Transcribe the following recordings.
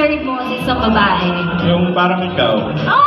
standard mo sa isang babae? Yung parang ikaw. Oh!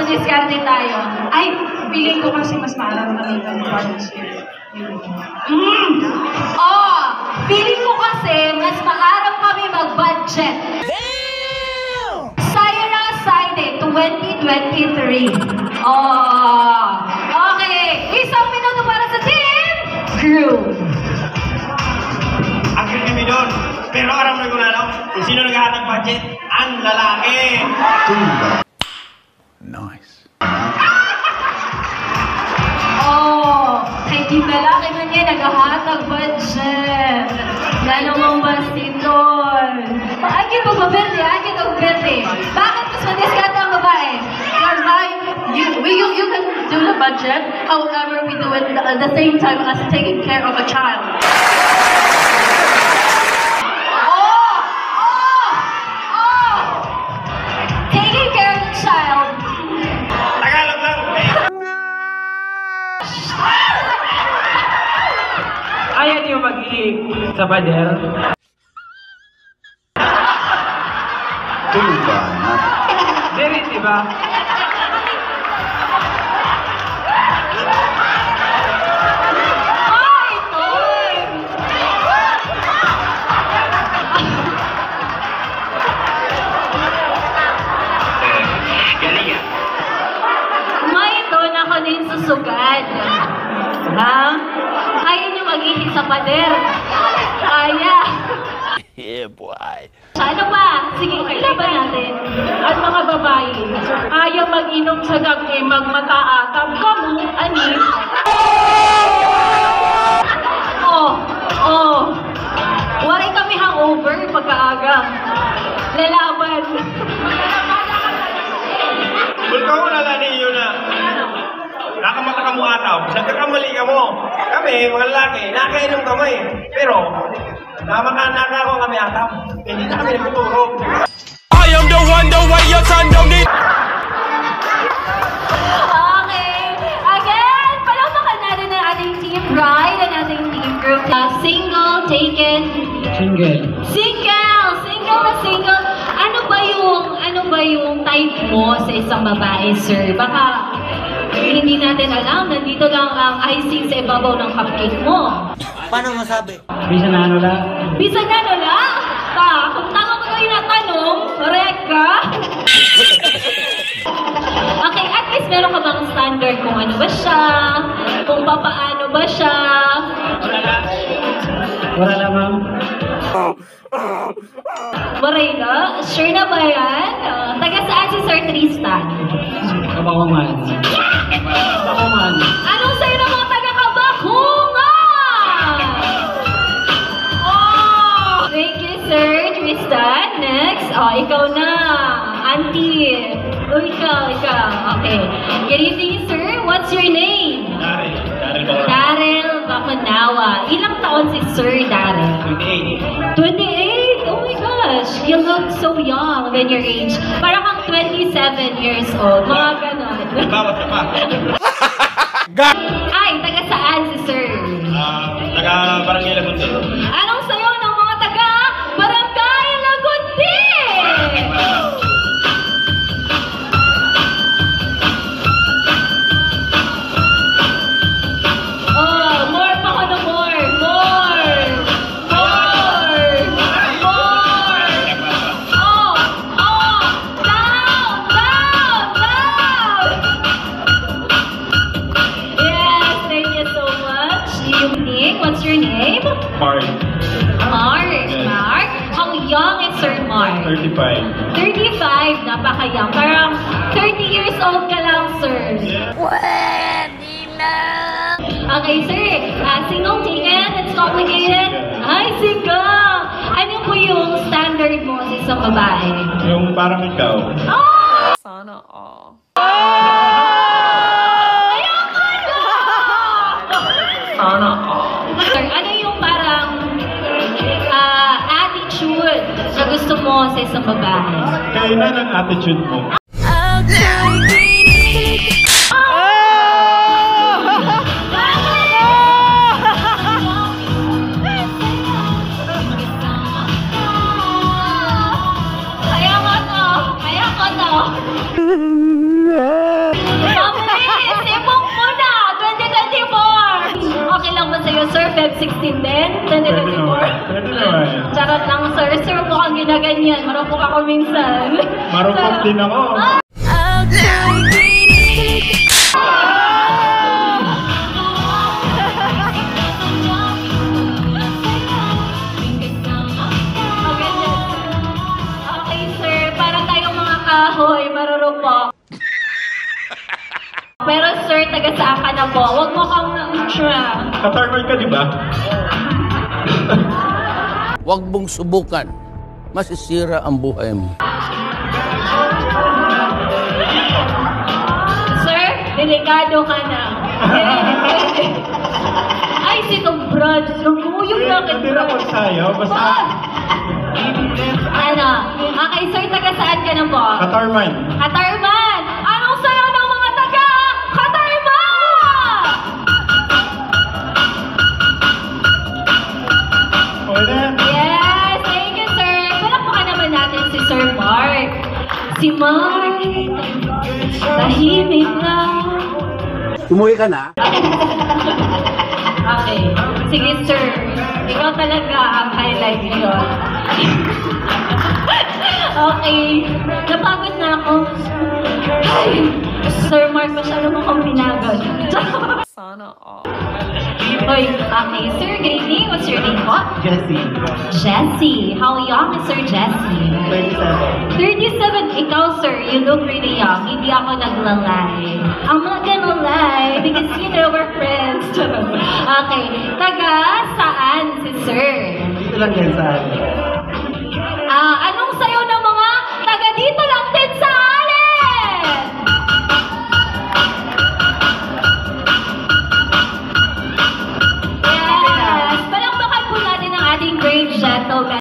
Diskarte tayo. Ay, feeling ko kasi mas maalam kami ng partnership. Feeling ko kasi mas maarap kami mag-budget. Syra Side 2023. Okay. Isang minuto para sa team crew. Ang kami doon. Pero aram na ko na lang, kung sino naghahanap budget? Ang lalaki. Nice. Kay di lalaki man yan, naghahatag budget. Lalong ang bastidor. Agad magbaberde, agad magberde. Bakit mas madiskarte ang babae? You can do the budget, however we do it at the same time as taking care of a child. Taking care of the child. Tagalog lang. Ayaw niyo mag-iik sa pader? Diba? Dili, diba? Susugad. Ha? Kaya niyo mag-ihit sa pader. Kaya. Yeah, boy. Ano pa? Sige, ilaban natin. At mga babae, ayaw mag-inom sa gabi, magmataatab kamo, anis. Waray kami hangover pagkaaga. Lalaban. Bulka ko na lang ninyo na. Nakamata ka mo ataw. Nagkakamali ka mo. Kami, mga lalaki, nakainom kami. Pero, namakana ko kami ataw. Hindi na kami nagtuturo. I am the one, the way your son don't need. Okay. Again, palamakan natin ang ating team bride, ang ating team group. Single, taken. Single na single. Ano ba yung type mo sa isang babae, sir? Baka hindi natin alam, nandito lang ang icing sa ibabaw ng cupcake mo. Paano masabi? Bisa na ano lang? Bisa na ano lang? Kung tama ko kayo na tanong, correct ka? Okay, at least meron ka bang standard kung ano ba siya? Kung papaano ba siya? Wala na, ma'am. Waray na? Sure na ba yan? Taga saan si Sir Tristan? Kabakungan. Anong sa'yo ng mga taga-Kabakungan? Thank you, Sir Tristan. Next, ikaw na. Auntie. Ikaw. Okay. Good evening, sir. What's your name? Darrell Baconawa. Ilang taon si Sir Darrell? 28? Oh my gosh. You look so young when your age. Parang kang 27 years old. Mga ganon. Bawas ka pa. Ay, taga saan si Sir? Taga Barangay Lagunti. Anong sayo ng mga taga Barangay Lagunti? More pa ko na more. Down. Yes, thank you so much. What's your name? Mark. Mark. How young is Sir Mark? 35. 35, napaka-young. Parang 30 years old ka lang, sir. Yeah. Pwede na. Okay, sir. Sinong tingin? It's complicated. Ay, sigaw! Ano po yung standard mo sa isang babae? Yung parang ikaw. Oh! Sana all. Ayoko na! Sana all. Sir, ano yung parang attitude na gusto mo sa isang babae? Kailan ang attitude mo? Ayoko to. Mabilis! Ibong mo na! 2024! Okay lang ba sa'yo, sir? Feb 16 din? 2024? Pwede naman. Charot lang, sir. Sir, mukhang ginaganyan. Marupok ako minsan. Marupok din ako. Okay, sir. Para tayong mga kahoy, marurupok. Pero sir, taga saan ka na po? Huwag mo kang na-ultra. Katarmal ka, di ba? Huwag mong subukan. Masisira ang buhay mo. Sir, delikado ka na. Ay, si Tom Brad. Naguyog lang kay Hindi na Brad. magsayaw. Basta Ano? Okay, sir, taga saan ka na po? Katarman. Katarman! Anong sayo ng mga taga Katarman? Pwede. Yes, thank you, sir. Palakpakan naman natin si Sir Mark. Si Mark, tahimik lang. Umuwi ka na? Okay. Sige, sir. Ikaw talaga ang highlight ngayon. Okay. Napagod na ako. Ay, Sir Mark, masyado mo kong pinagod. Sana all. Hoy, okay. Sir, good evening. What's your name po? Jesse. Jesse. How young is Sir Jesse? 37. 37. Ikaw, sir, you look really young. Hindi ako naglalay. I'm not gonna lie because you know we're friends. Okay. Taga saan si sir? Dito lang yan sa akin. Anong sayo